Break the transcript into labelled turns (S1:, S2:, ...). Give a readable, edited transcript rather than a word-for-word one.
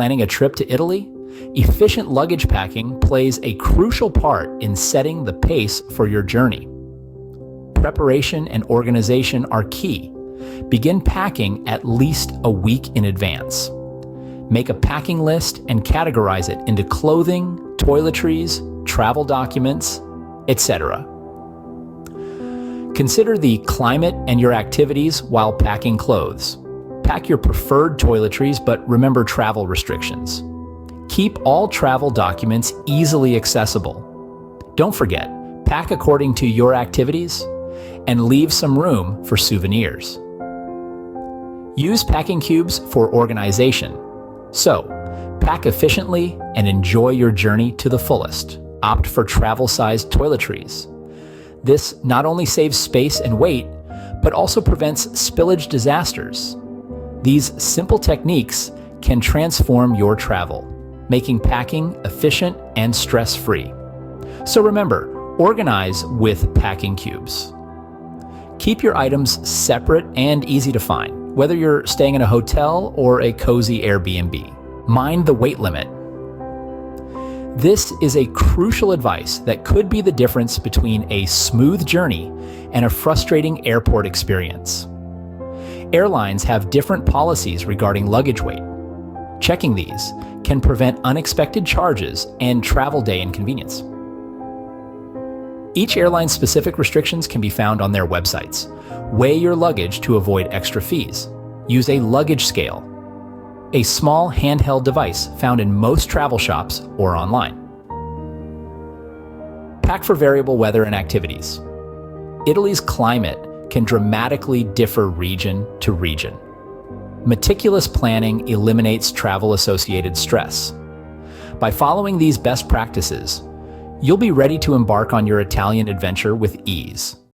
S1: Planning a trip to Italy? Efficient luggage packing plays a crucial part in setting the pace for your journey. Preparation and organization are key. Begin packing at least a week in advance. Make a packing list and categorize it into clothing, toiletries, travel documents, etc. Consider the climate and your activities while packing clothes. Pack your preferred toiletries, but remember travel restrictions. Keep all travel documents easily accessible. Don't forget, pack according to your activities and leave some room for souvenirs. Use packing cubes for organization. So, pack efficiently and enjoy your journey to the fullest. Opt for travel-sized toiletries. This not only saves space and weight, but also prevents spillage disasters. These simple techniques can transform your travel, making packing efficient and stress-free. So remember, organize with packing cubes. Keep your items separate and easy to find, whether you're staying in a hotel or a cozy Airbnb. Mind the weight limit. This is a crucial advice that could be the difference between a smooth journey and a frustrating airport experience. Airlines have different policies regarding luggage weight. Checking these can prevent unexpected charges and travel day inconvenience. Each airline's specific restrictions can be found on their websites. Weigh your luggage to avoid extra fees. Use a luggage scale, a small handheld device found in most travel shops or online. Pack for variable weather and activities. Italy's climate can dramatically differ region to region. Meticulous planning eliminates travel-associated stress. By following these best practices, you'll be ready to embark on your Italian adventure with ease.